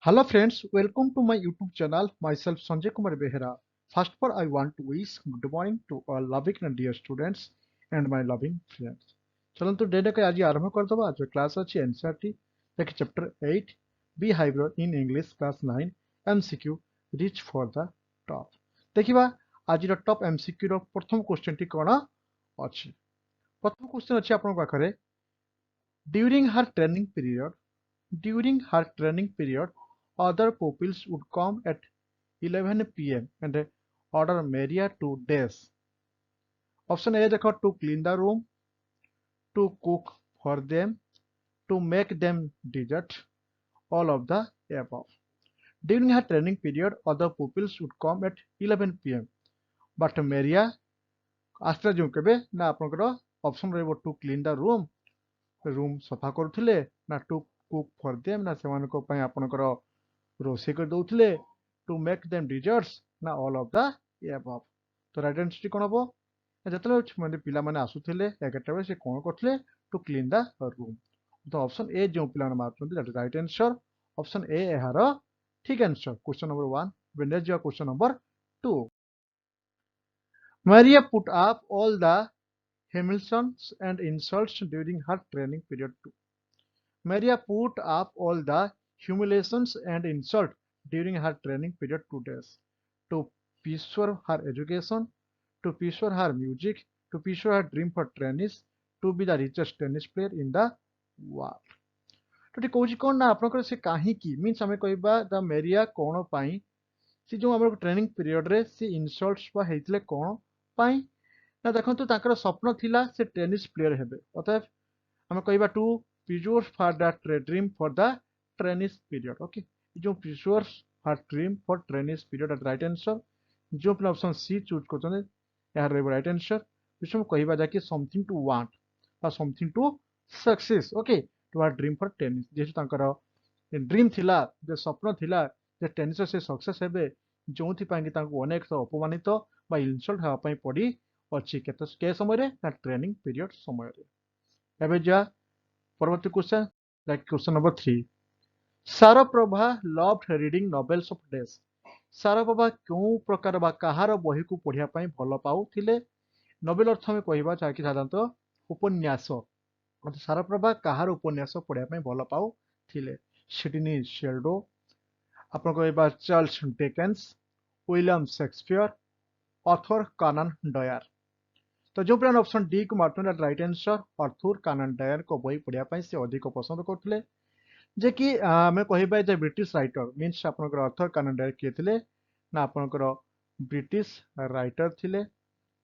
Hello friends, welcome to my YouTube channel. Myself Sanjay Kumar Behera. First of all, I want to wish good morning to all loving and dear students and my loving friends. चलନ୍ତୁ डेटा के आज आरंभ करदबा जो class अछि NCERT देखि chapter 8 Beehive in English class 9 MCQ reach for the top. देखिबा आज रो टॉप MCQ रो प्रथम क्वेश्चन टी कोन अछि। प्रथम क्वेश्चन अछि आपन पाखरे during her training period, other pupils would come at 11 p.m. and order Maria to dash. Option A देखो to clean the room, to cook for them, to make them dessert, all of the above. During her training period, other pupils would come at 11 p.m. But Maria आस्ते जो केबे ना आपनकर option रहबो to clean the room सफा करूथिले ना to cook for them ना सेमानको पय आपनकर रोषे कर दउथिले to make them desserts ना all of the above. तो राइट आंसर कोन हबो जतले माने पिला माने आसुथिले 11टा बजे से कोन करथिले to clean the room. तो ऑप्शन ए जो पिला मारछन that is right answer. Option A एहार ठीक answer. Question number 1. when is your question number 2. Maria put up all the humiliations and insults during her training period 2. Maria put up all the humiliations and insults during her training period 2 days to pursue her education, to pursue her music, to pursue her dream for tennis, to be the richest tennis player in the world. तो ठीक कहूँ कौन ना आपनकर से काहींकी means आमे कहबा the मेरिया कोन पाई से जो हमर ट्रेनिंग पीरियड रे से इंसल्ट्स बा हेतले कोन पाई ना देखंतु ताकर स्वप्न थिला से टेनिस प्लेयर हेबे अतः आमे कहबा to pursue for that dream for the tennis period. Okay, जो pursue her dream for tennis period at right answer. जो अपना ऑप्शन सी चूज करछन यार रे राइट आंसर. विषम कहबा जाके something to want or something to success. Okay, to our dream for tennis जेहेतु तांकर ड्रीम थिला जे स्वप्न थिला जे टेनिस से सक्सेस हेबे जोंथि पांगी तांको अनेक अपमानित बा इंसल्ट हेबा पई पड़ी अछि के समय रे ना ट्रेनिंग पीरियड समय रे. एबे जा परवर्ती question like question number 3. सारप्रभा loved reading novels of days. सारप्रभा क्यों प्रकार बा कहार बही को पढ़िया पई भल पाउथिले. नोवेल अर्थ में कहबा चाहे साधारणतः उपन्यास. मतलब सारप्रभा कहार उपन्यास पढ़िया पई भल पाउथिले. सिडनी शेल्डो, आपन कहबा Charles Dickens, William Shakespeare, Arthur Conan Doyle. तो जो प्लान ऑप्शन डी को मार्टन right answer. Arthur Conan Doyle को बही पढ़िया पई से अधिक पसंद करथिले जे कि मैं कहबा जे ब्रिटिश राइटर मींस आपनकर अर्थर कनन डॉयर के थिले ना आपनकर ब्रिटिश राइटर थिले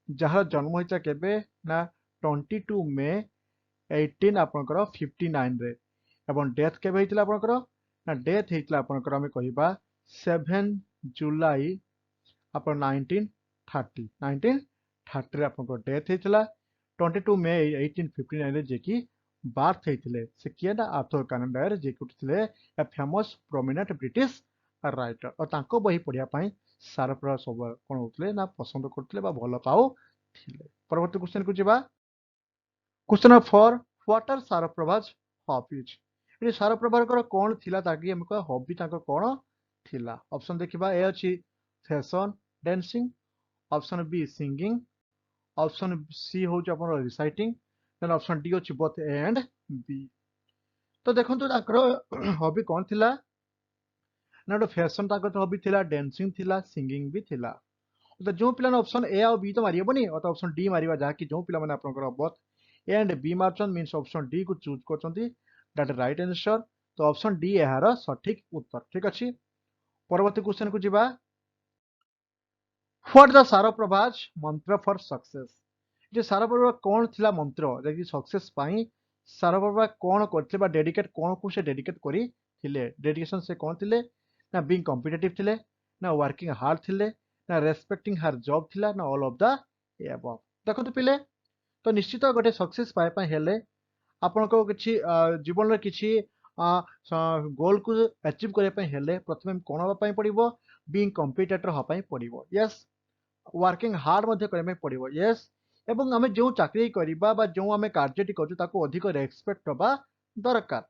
जहार जन्म होइता केबे ना 22 मे 1859 रे एवं डेथ केबे हेतिला आपनकर ना डेथ हेतिला आपनकर हम कहबा 7 जुलाई अपन 1930 रे आपनकर डेथ हेतिला. 22 मे 1859 रे जे कि बार्थ हेतिले से किए ना आर्थर कनन डॉयर जे कि थिले a famous prominent British writer और तांको बही पढ़िया पई सारप्रभा सब कोन होतले ना पसंद करथिले बा भल पाउ थिले. परवर्ती क्वेश्चन को जिबा. Question number 4. What are Sharapova's hobbies. ये सारप्रभाकर कोन थिला ताकि हमको हॉबी ताको कोन थिला. ऑप्शन देखिबा ए अछि fashion dancing, option B singing, option C हो जो अपन रिसाइटिंग, देन ऑप्शन डी अछि बोथ ए एंड बी. तो देखंतु ताकर हॉबी कोन थिला ना तो फैशन ताकर हॉबी थिला, डांसिंग थिला, सिंगिंग भी थिला. तो जो पिलाने ऑप्शन ए और बी तो मारिबनी और ऑप्शन डी मारिबा जाकी जो पिला माने आपनकर बोथ ए एंड बी मार्चन मींस ऑप्शन डी को चूज करचंती दैट राइट आंसर. तो ऑप्शन डी एहार सठिक उत्तर. ठीक अछि. परवर्ती क्वेश्चन को जिबा. व्हाट द सारप्रभाज मंत्र फॉर सक्सेस. जे सारप्रभा कोन थिला मंत्र जे कि सक्सेस पाई सारप्रभा कोन करथिले बा डेडिकेट कोन को से डेडिकेट करी थिले. डेडिकेशन से कोन थिले ना बीइंग कॉम्पिटिटिव थिले ना वर्किंग हार्ड थिले ना रेस्पेक्टिंग हर जॉब थिला ना ऑल ऑफ द अबव. देखो तो पिले तो निश्चित गोटे सक्सेस पाए पई हेले आपन को किछि जीवन रे किछि गोल को अचीव करे पई हेले प्रथमे कोन होबा पई पड़िबो बीइंग कॉम्पिटिटर होबा पई पड़िबो. यस वर्किंग हार्ड मध्ये करे पई पड़िबो. यस एवं आमे जो चाकरी करिबा बा जो आमे कार्यटी करछु ताको अधिक रेस्पेक्ट होबा दरकार.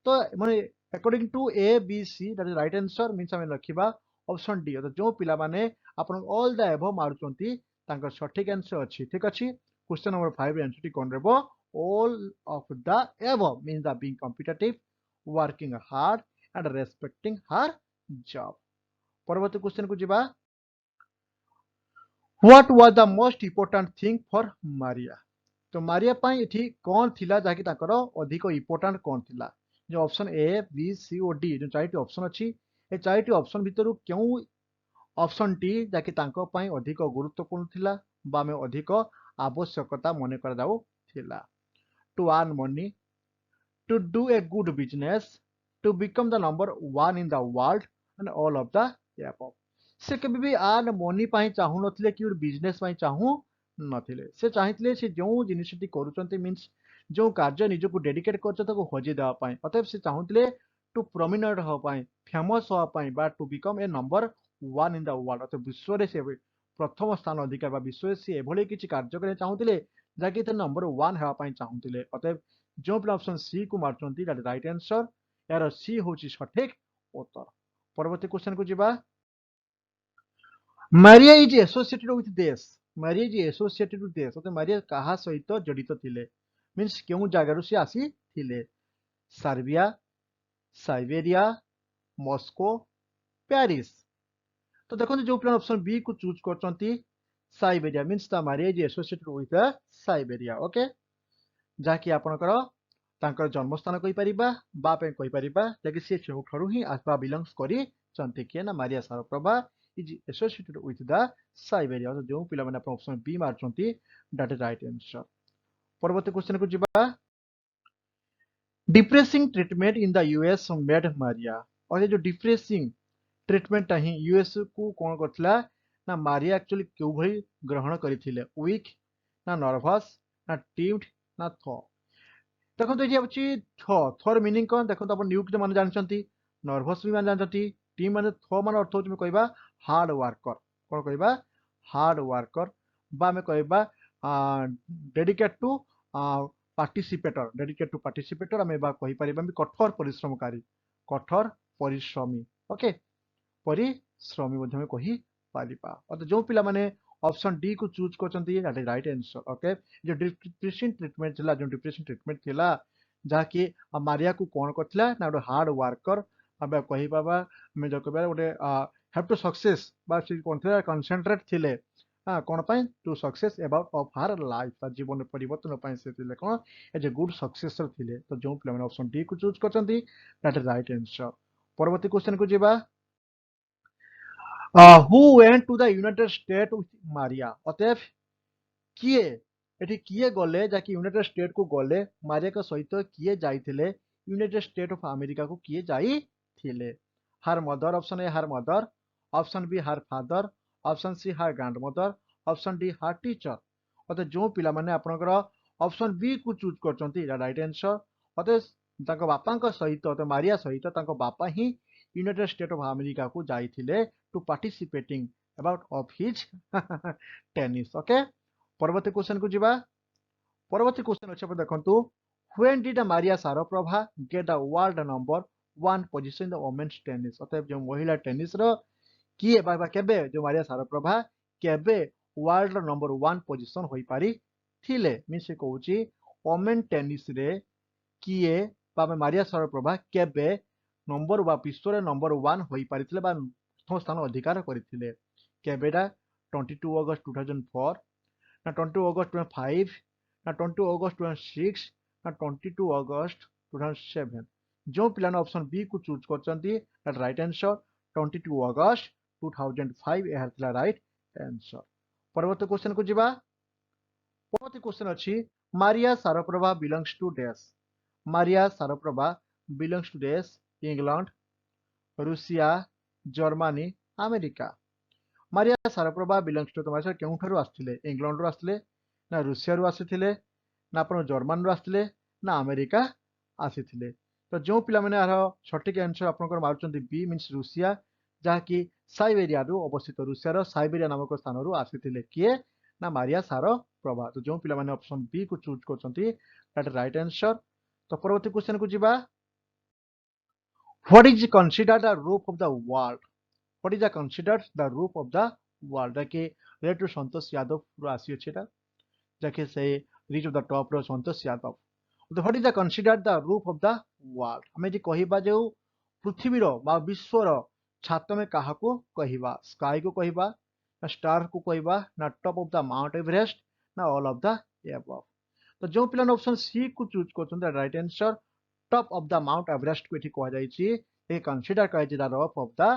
तो माने According to A, B, C, that is right answer means आम लिखा ऑप्शन डी अर्थात जो पिला माने अपन ऑल द एबव मारुचंती तांकर सठिक आंसर अच्छी ठीक अच्छी क्वेश्चन नंबर 5 रे आंसर टी कोन रहबो all of the above means the being competitive working hard and respecting her job परवर्ती क्वेश्चन को जिबा what was the most important thing for Maria तो मारिया पाई एठी कौन थिला जाकि ताकर अधिक इंपोर्टेंट कौन थिला जो ऑप्शन ए बी सी और डी जो चारिटी ऑप्शन अछि ए चारिटी ऑप्शन भितरु क्यों ऑप्शन टी जाकि तांको पाई अधिक गुरुत्वपूर्ण थिला बा में अधिक आवश्यकता मने कर जाऊ थिला to earn money to do a good business to become the number 1 in the world and all of the above से केबे भी अर्न मनी पाई चाहू नथिले कि बिजनेस पाई चाहू नथिले से चाहिथिले से जो जिनिसटी करूचंती मींस जो कार्य निजको डेडिकेट करछ ताको हजे देवा पाई अतएव से चाहुथिले टू प्रोमिनेंट हो पाई फेमस हो पाई बा to become a number 1 in the world अतएव विश्व रे से प्रथम स्थान अधिकार बा विश्व रे से एभली किछि कार्य करे चाहुथिले जाकि ते नंबर 1 हेवा पाई चाहुथिले अतएव जो प्ले ऑप्शन सी को मारचंती दैट राइट आंसर यार सी होची सठिक उत्तर परवर्ती क्वेश्चन को जिबा मारिया इज एसोसिएटेड विथ देश मारिया इज एसोसिएटेड विथ देश तो मारिया कहा सहित जड़ित थिले मींस केउ जागारु से आसी थिले सर्बिया साइबेरिया मॉस्को पेरिस तो देखो जो प्लान ऑप्शन बी को चूज करचंती साइबेरिया मींस ता Maria is associated with Siberia okay जाकि आपनकर तांकर जन्मस्थान कहि परिबा बा पे कहि परिबा जाकि से चौठरु ही आसबा बिलोंग्स करी चंती के ना Maria सारप्रभा is associated with the Siberia जो पिला माने अपन ऑप्शन बी मारचंती दैट इज राइट आंसर परवर्ती क्वेश्चन को जिबा depressing treatment in the US made Maria और ये जो डिप्रेसिंग ट्रीटमेंट ही यूएस को कोन करथला ना मारिया एक्चुअली क्यों भई ग्रहण करिथिले वीक ना नर्वस ना टिम्ड ना थो देखो तो ये अछि थोर मीनिंग कोन देखो तो अपन न्यूक माने जानचंती नर्वस भी माने जानचंती टीम माने थो माने अर्थ होच कहबा हार्ड वर्कर कोन कहबा हार्ड वर्कर बा में कहबा डेडिकेट टू पार्टिसिपेटर आम बा कहि परिबा कठोर परिश्रमकारी कठोर परिश्रमी ओके परिश्रमी मध्ये में कहि परिबा अत जो पिला माने ऑप्शन डी को चूज करचंती that is right answer okay जो डिप्रेशन ट्रीटमेंट थिला जो डिप्रेशन ट्रीटमेंट थिला जाकि मारिया को कोन करथिला ना हार्ड वर्कर आबे कहि बाबा मैं जो कहबा ओटे हैव टू सक्सेस बा से कोन थिला कंसंट्रेट थिले कोन पाई to success about of her life जीवन परिवर्तन पाई से थिले कोन एज ए गुड सक्सेसर थिले तो जो प्ले मैंने ऑप्शन डी को चूज करचंती दैट इज राइट आंसर परवर्ती क्वेश्चन को जिबा who went to the United State with Maria अतएव किए एठी किए गले जाकि यूनाइटेड स्टेट को गले मारिया के सहित किए जाइथिले यूनाइटेड स्टेट ऑफ अमेरिका को किए जाई थिले her mother option A her mother option B her father option C her grandmother option D her teacher अतः जो पिला माने आपनकर ऑप्शन बी को चूज करचंती राइट आंसर अतः तांको बापांको सहित अतः मारिया सहित तांको बापा ही यूनाइटेड स्टेट ऑफ अमेरिका को जाइथिले to participating about of his tennis okay परवर्ती क्वेश्चन को जिबा परवर्ती क्वेश्चन अछि देखंतु when did Maria Sharapova get the world number 1 position in the women's tennis अतः जो महिला टेनिस रो किए बा केबे जो मारिया साराप्रभा केबे वर्ल्ड नंबर 1 पोजीशन होई पारी थिले मींस से कहूची वुमेन टेनिस रे किए बा मारिया साराप्रभा केबे नंबर बा विश्व रे नंबर 1 होई पारिथिले बा प्रथम स्थान अधिकार करिथिले केबेडा 22 अगस्त 2004 ना 22 अगस्त 2005 ना 22 अगस्त 2006 ना 22 अगस्त 2007 जो पिलाने ऑप्शन बी को चूज करचंती दैट राइट आंसर 22 अगस्त 2005 ए हरथिला राइट आंसर परवर्ती क्वेश्चन को जिबा परवर्ती क्वेश्चन अछि Maria Sharapova belongs to dash Maria Sharapova belongs to dash England Russia Germany America Maria Sharapova belongs to तुम्हारे केउठारु आस्थिले इंग्लैंड रो आस्थिले ना रूसिया रो आस्थिले ना अपन जर्मन रो आस्थिले ना अमेरिका आस्थिले तो जो पिला माने आरो सठिक आंसर आपनकर मारुचंती बी मींस रूसिया जहाँकि साइबेरिया रो अवस्थित रूसिया रो साइबेरिया नामक स्थान रो आस्थिले किए ना मारिया साराप्रभा तो जो पिला माने ऑप्शन बी को चूज करचंती दैट राइट आंसर तो परवर्ती क्वेश्चन को जिबा What is considered the roof of the world? What is considered the roof of the world? जाके related to संतोष यादव रो आसी अछि एटा जाके से reach of the top row Santosh Yadav. What is considered the roof of the world? हमें जे कहिबा जे पृथ्वी रो बा विश्व रो छात में काहाको कहिबा स्काई को कहिबा ना स्टार को कहिबा ना top of the Mount Everest ना ऑल ऑफ द एबव. तो जो पिलान ऑप्शन सी को चूज करछन the right answer top of the Mount Everest को एठी कहा जाईची ए कंसीडर कराई the roof of the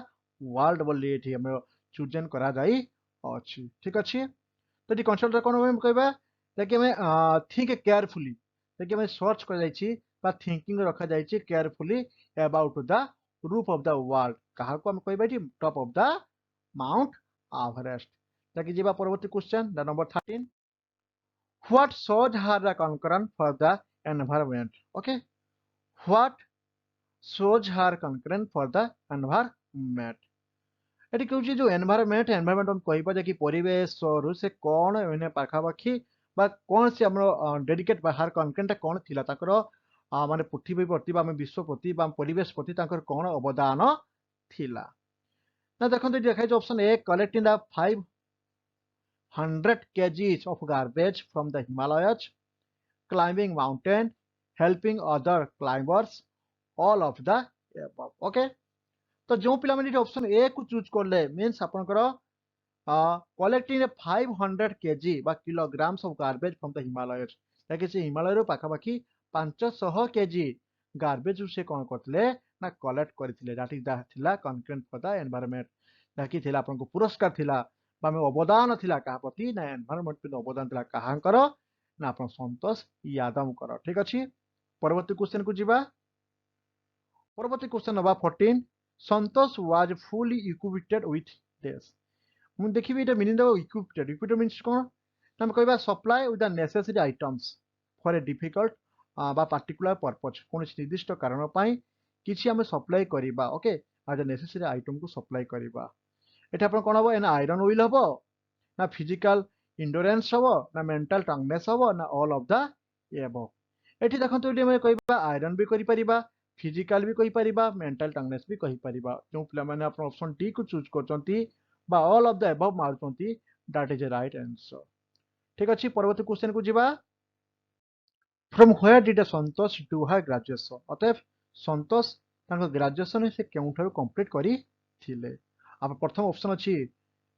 world बोली एठी हम चूजन करा जाई अछि. ठीक अछि. तो एठी कंसीडर कोन हम कहबा ताकि हमें थिंक केयरफुली ताकि हमें सर्च कर जाईची बा थिंकिंग रखा जाईची carefully about the roof of the world कहा को हम कहबा एठी top of the Mount Everest. ताकि जेबा परवर्ती question the number 13. What shows her the concurrent for the environment? Okay. What shows her concurrent for the environment? Eighty कहूँ जो एनवायरमेंट एनवायरमेंट हम कहिबा जे कि परिवेश रु से कोन एने पाखापाखी बा कोन से हमरो डेडिकेट बाहर कंटेंट कोन थिला ताकर माने पृथ्वी प्रति बा हम विश्व प्रति बा परिवेश प्रति ताकर कोन अवदान थिला. ना देखंतु देखाइ जे option A collecting the 500 kgs of garbage from the Himalayas, climbing mountain, helping other climbers, all of the above. Okay. तो जो पिला माने ऑप्शन ए को चूज करले मींस आपनकर कलेक्टिंग 500 kg बा kilograms of garbage from the Himalayas ताकि से हिमालय रो पाखापाखी 500 kg गार्बेज से कोन करथले ना कलेक्ट करथिले दैट इज द थिला कंटेंट फॉर द एनवायरनमेंट ताकि थिला आपनको पुरस्कार थिला बा में अवदान थिला कहा प्रति ना एनवायरनमेंट पे अवदान थिला कहांकर ना आपन संतोष यादव कर. ठीक अछि. परवर्ती क्वेश्चन को जिबा. परवर्ती question number 14. Santosh was fully equipped with this. ମୁଁ ଦେଖିବି ଏଟା meaning ଦ equipped means କ'ଣ ନା ଆମେ କହିବା supply with the necessary items for a difficult ବା particular purpose କୌଣସି ନିର୍ଦ୍ଦିଷ୍ଟ କାରଣ ପାଇଁ କିଛି ଆମେ ସପ୍ଲାଏ କରିବା. Okay as a necessary item କୁ ସପ୍ଲାଏ କରିବା. ଏଠି ଆପଣ କ'ଣ ହବ ନା ଆଇରନ୍ ୱିଲ୍ ହବ ନା ଫିଜିକାଲ ଇଣ୍ଡୁରାନ୍ସ ହବ ନା ମେଣ୍ଟାଲ ଷ୍ଟ୍ରଙ୍ଗନେସ୍ ହବ ନା ଅଲ୍ ଅଫ୍ ଦ ଏବଭ୍. ଏଠି ଦେଖନ୍ତୁ ଏଠି ଆମେ କହିବା ଆଇରନ୍ ବି କରିପାରିବା फिजिकल भी कहि परिबा मेंटल टंगनेस भी कहि परिबा. जो पिला माने अपन ऑप्शन डी को चूज करचंती बा ऑल ऑफ द अबव मारचंती that is the right answer. ठीक अछि. परवर्ती क्वेश्चन को जिबा. From where did Santosh do her graduation? अतएव संतोष तांको ग्रेजुएशन से केउठारो कंप्लीट करी थिले. आप प्रथम ऑप्शन अछि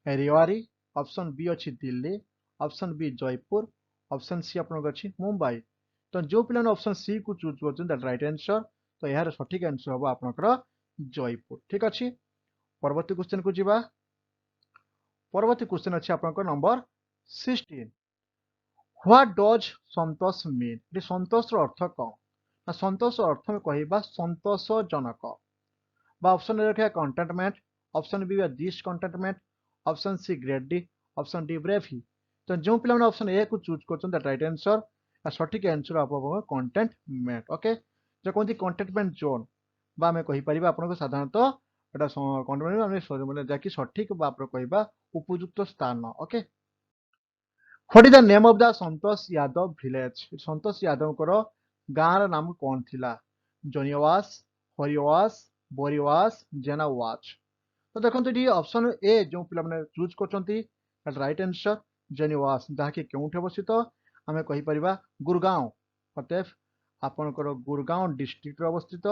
रेवाड़ी, ऑप्शन बी अछि Delhi, option B Jaipur, option C आपन अछि मुंबई. तो जो पिला ऑप्शन सी को चूज करचन दैट राइट आंसर. तो यार सठिक आंसर हम आपनकर जयपुर. ठीक अछि. परवर्ती क्वेश्चन को जिबा. परवर्ती क्वेश्चन अछि आपनकर number 16. What does Santosh mean? ये संतोष रो अर्थ कोन ना संतोष रो अर्थ में कहिबा संतोषजनक बा ऑप्शन ए रखिया contentment, option B discontentment, option C greedy, option D bravery. तो जो पिला माने ऑप्शन ए को चूज करचन दैट राइट आंसर. सठिक आंसर आपन कंटेंटमेंट. ओके. जो कहती कंटेनमेंट जोन बा आम कहीपर आपको साधारणतः एटा कंटेनमेंट माने जाकि सठिक कहबा उपयुक्त स्थान. Okay. What is the name of the Santosh Yadav village? Santosh Yadav गाँव नाम कौन थिला? जनिवास, हरिवास, बोरीवास, जेनावास. तो देखो ये ऑप्शन ए जो पिला माने चूज करचंती राइट आंसर जनिवास जहाँकि केउठे अवस्थित आम कहीपर गुरगांव. अतएव आपनकर गुरगांव डिस्ट्रिक्ट अवस्थित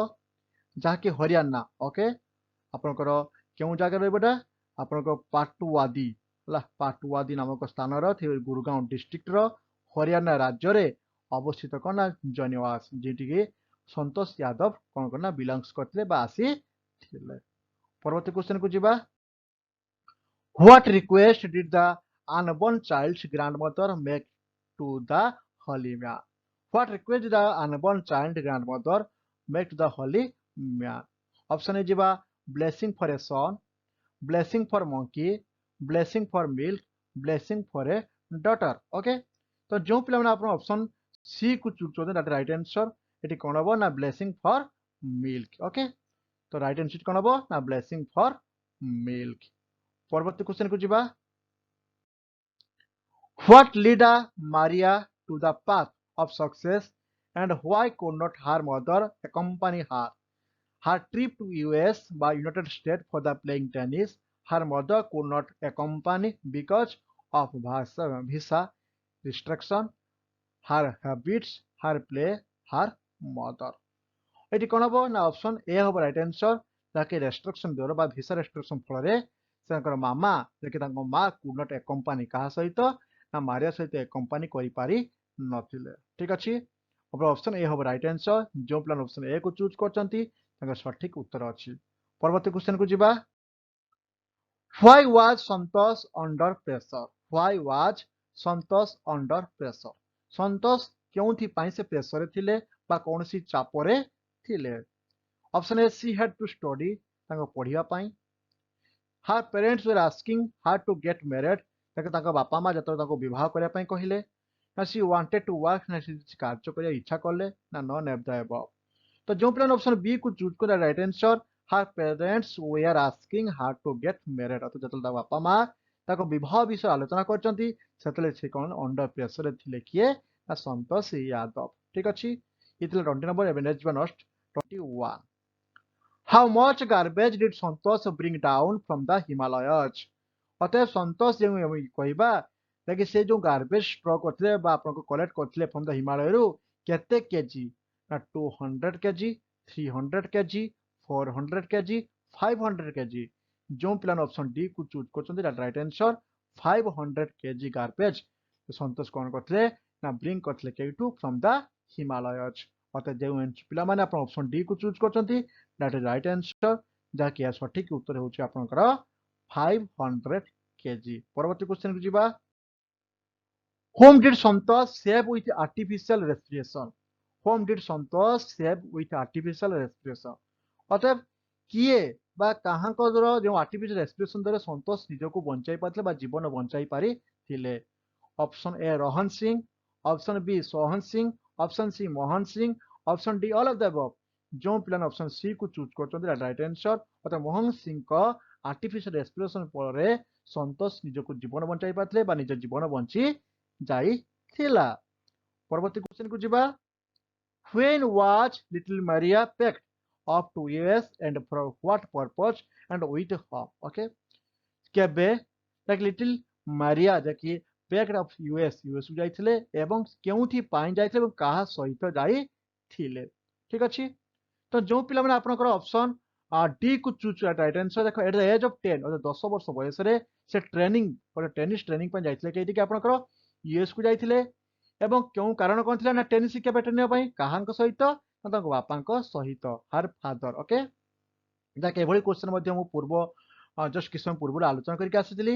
जहाँकि हरियाणा. ओके. आपनकर केउ जगह रहबेटा आपनकर पाटुवादी हला पाटुवादी नामक स्थान गुरगांव डिस्ट्रिक्ट हरियाणा राज्य रे अवस्थित कना जनिवास जेटी के संतोष यादव कोन करना बिलोंग्स करथिले बा आसी थिले. परवर्ती क्वेश्चन को जिबा. What request did the unborn child's grandmother make to the holy man? What request the unborn child grandmother make to the holy man? Option A jiba blessing for a son, blessing for monkey, blessing for milk, blessing for a daughter. Okay. तो जो पिला माने आपन option C को choose करते that right answer. Eighty कोन हबो ना blessing for milk. Okay. तो राइट आंसर कोन हबो ना ब्लेसिंग फॉर मिल्क. परवर्ती क्वेश्चन को जिबा. What led Maria to the path of success and why could not her mother accompany her? her trip to US by United States for the playing tennis. Her mother could not accompany because of visa restriction. Her habits, her play, her mother. এটি কোন হব না option A হব right answer যাকে restriction দেওয়ার বা visa restriction ফଳରେ ତାଙ୍କର ମାମା ଯାକି ତାଙ୍କ ମା କୁଡ୍ ନଟ୍ ଏକମ୍ପାନୀ କାହା ସହିତ ନା ମାରିଆ ସହିତ ଏକମ୍ପାନୀ କରିପାରି ନଥିଲେ ଠିକ ଅଛି ଅପସନ ଏ ହବ ରାଇଟ ଆନ୍ସର ଯେଉଁ ପ୍ଲାନ ଅପସନ ଏ କୁ ଚୁଜ୍ କରିଛନ୍ତି ତାଙ୍କର ସଠିକ ଉତ୍ତର ଅଛି ପରବର୍ତ୍ତୀ କ୍ୱେଶ୍ଚନ କୁ ଯିବା why was Santosh under pressure why was Santosh under pressure ସନ୍ତୋଷ କେଉଁଥି ପାଇଁ ସେ ପ୍ରେସରରେ ଥିଲେ ବା କୌଣସି ଚାପରେ ଥିଲେ option A she had to study ତାଙ୍କ ପଢିବା ପାଇଁ her parents were asking her to get married ତାଙ୍କ ବାପା ମା ଯେତେବେଳେ ତାଙ୍କୁ ବିବାହ କରିବା ପାଇଁ କହିଲେ ନା she wanted to work ନା ସେ କିଛି କାର୍ଯ୍ୟ କରିବା ଇଚ୍ଛା କଲେ ନା none of the above ତ ଯେଉଁ ପ୍ଲାନ ଅପସନ ବି କୁ ଚୁଜ୍ କଲେ right answer her parents were asking her to get married ଅର୍ଥାତ ଯେତେବେଳେ ତାଙ୍କ ବାପା ମା ତାଙ୍କ ବିବାହ ବିଷୟ ଆଲୋଚନା କରିଛନ୍ତି ସେତେବେଳେ ସେ କଣ ଅଣ୍ଡର ପ୍ରେସରରେ ଥିଲେ କିଏ ନା ସନ୍ତୋଷ ଯାଦବ ଠିକ ଅଛି ଇଏ ଥିଲା 20 ନମ୍ବର ଏବେ ନେକ୍ସଟ ଯିବା next 21 How much garbage did Santosh bring down from the Himalayas? অতএব সন্তোষ যে କହିବା ଯାକି ସେ ଯୋଉ ଗାର୍ବେଜ ଷ୍ଟ୍ର କରିଥିଲେ ବା ଆପଣଙ୍କୁ କଲେକ୍ଟ କରିଥିଲେ ଫ୍ରମ ଦ ହିମାଳୟରୁ କେତେ କେଜି ନା 200 କେଜି 300 କେଜି 400 କେଜି 500 କେଜି ଯେଉଁ ପିଲାମାନେ ଅପସନ ଡି କୁ ଚୁଜ୍ କରୁଛନ୍ତି ରାଇଟ୍ ଆନ୍ସର 500 କେଜି ଗାର୍ବେଜ ସନ୍ତୋଷ କଣ କରିଥିଲେ ନା ବ୍ରିଙ୍ଗ କରିଥିଲେ କେଉଁଠୁ ଫ୍ରମ ଦ ହିମାଳୟସ୍ ଅର୍ଥାତ ଯେଉଁ ପିଲାମାନେ ଆପଣ ଅପସନ ଡି କୁ ଚୁଜ୍ କରୁଛନ୍ତି that is right answer ଯାହାକି ଏହା ସଠିକ ଉତ୍ତର ହେଉଛି ଆପଣଙ୍କର 500 କେଜି ପରବର୍ତ୍ତୀ କ୍ୱେଶ୍ଚନ କୁ ଯିବା whom did Santosh save with artificial respiration whom did Santosh save with artificial respiration ଅତএବ କିଏ ବା କାହାଙ୍କ ଦ୍ୱାରା ଯେଉଁ artificial respiration ଦ୍ୱାରା ସନ୍ତୋଷ ନିଜକୁ ବଞ୍ଚାଇ ପାରିଥିଲେ ବା ଜୀବନ ବଞ୍ଚାଇ ପାରିଥିଲେ option A Rohan Singh option B Sohan Singh option C Mohan Singh option D all of the above ଯେଉଁ ପିଲାମାନେ ଅପସନ ସି କୁ ଚୁଜ୍ କରୁଛନ୍ତି ରାଇଟ୍ ଆନ୍ସର ଅର୍ଥାତ ମୋହନ ସିଂଙ୍କ ଆର୍ଟିଫିସିଆଲ ରେସ୍ପିରେସନ ଫଳରେ ସନ୍ତୋଷ ନିଜକୁ ଜୀବନ ବଞ୍ଚାଇ ପାରିଥିଲେ ବା ନିଜ ଜୀବନ ବଞ୍ଚି ଯାଇଥିଲା ପରବର୍ତ୍ତୀ କ୍ୱେଶ୍ଚନ କୁ ଯିବା when was little Maria packed up to US and for what purpose and with whom okay କେବେ ଯାକି ଲିଟିଲ ମାରିଆ ଯାକି packed up US କୁ ଯାଇଥିଲେ ଏବଂ କେଉଁଥି ପାଇଁ ଯାଇଥିଲେ ଏବଂ କାହା ସହିତ ଯାଇଥିଲେ ଠିକ ଅଛି ତ ଯେଉଁ ପିଲାମାନେ ଆପଣଙ୍କର ଅପସନ ଡି କୁ ଚୁଜ୍ ରାଇଟ୍ ଆନ୍ସର ଦେଖ ଏଟ୍ ଦ ଏଜ୍ ଅଫ୍ 10 ଅର୍ଥାତ 10 ବର୍ଷ ବୟସରେ ସେ ଟ୍ରେନିଂ ଗୋଟେ ଟେନିସ୍ ଟ୍ରେନିଂ ପାଇଁ ଯାଇଥିଲେ କେଇଠିକି ଆପଣଙ୍କର ୟୁଏସ୍ କୁ ଯାଇଥିଲେ ଏବଂ କେଉଁ କାରଣ କଣ ଥିଲା ନା ଟେନିସ୍ ଶିଖିବା ପାଇଁ ଟ୍ରେନିଂ ପାଇଁ କାହାଙ୍କ ସହିତ ନା ତାଙ୍କ ବାପାଙ୍କ ସହିତ ହର ଫାଦର ଓକେ ଯାକ ଏଭଳି କ୍ୱେଶ୍ଚନ ମଧ୍ୟ ମୁଁ ପୂର୍ବ ଜଷ୍ଟ କିଛି ସମୟ ପୂର୍ବରୁ ଆଲୋଚନା କରିକି ଆସିଥିଲି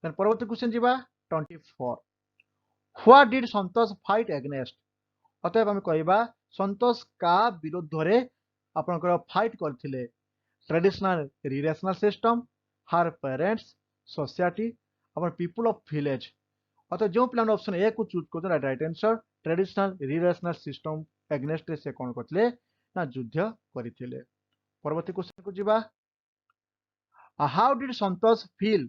ଦେନ୍ ପରବର୍ତ୍ତୀ କ୍ୱେଶ୍ଚନ ଯିବା 24 What did Santosh fight against ଅତଏବ ଆମେ କହିବା ସନ୍ତୋଷ କା ବିରୁଦ୍ଧରେ ଆପଣଙ୍କର ଫାଇଟ୍ କରିଥିଲେ ଟ୍ରାଡିସନାଲ ରିଲେସନାଲ ସିଷ୍ଟମ ହର ପ୍ୟାରେଣ୍ଟସ୍ ସୋସାଇଟି ଆମର ପିପୁଲ ଅଫ ଭିଲେଜ ଅତଏବ ଯେଉଁ ପିଲାମାନେ ଅପସନ ଏ କୁ ଚୁଜ୍ କରୁଛନ୍ତି ରାଇଟ୍ ଆନ୍ସର ଟ୍ରାଡିସନାଲ ରିଲେସନାଲ ସିଷ୍ଟମ ଏଗନେଷ୍ଟରେ ସେ କଣ କରିଥିଲେ ନା ଯୁଦ୍ଧ କରିଥିଲେ ପରବର୍ତ୍ତୀ କ୍ୱେଶ୍ଚନ କୁ ଯିବା How did Santosh feel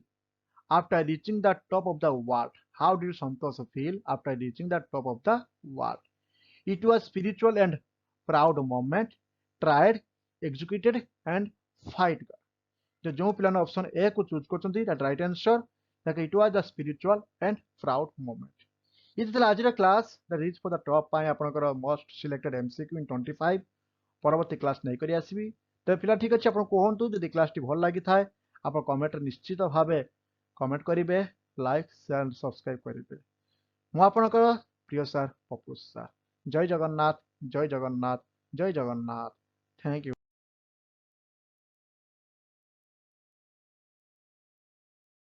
after reaching the top of the world How did Santosh feel after reaching the top of the world It was spiritual and proud moment, tried, executed and fight. जो पिलाने option A को choose करछंती that right answer that it was the spiritual and proud moment is the आज class that reach for the top पाए आपनकर most selected MCQ इन 25 परवर्ती class नै करी आसीबी तो पिला ठीक अछि आपन कोहंतु जदि क्लास टी भल लागि थाए आपन कमेंट निश्चित भाबे कमेंट करिवे लाइक शेयर एंड सब्सक्राइब करिवे मु आपनकर प्रिय सर पपु सर जय जगन्नाथ जय जगन्नाथ जय जगन्नाथ थैंक यू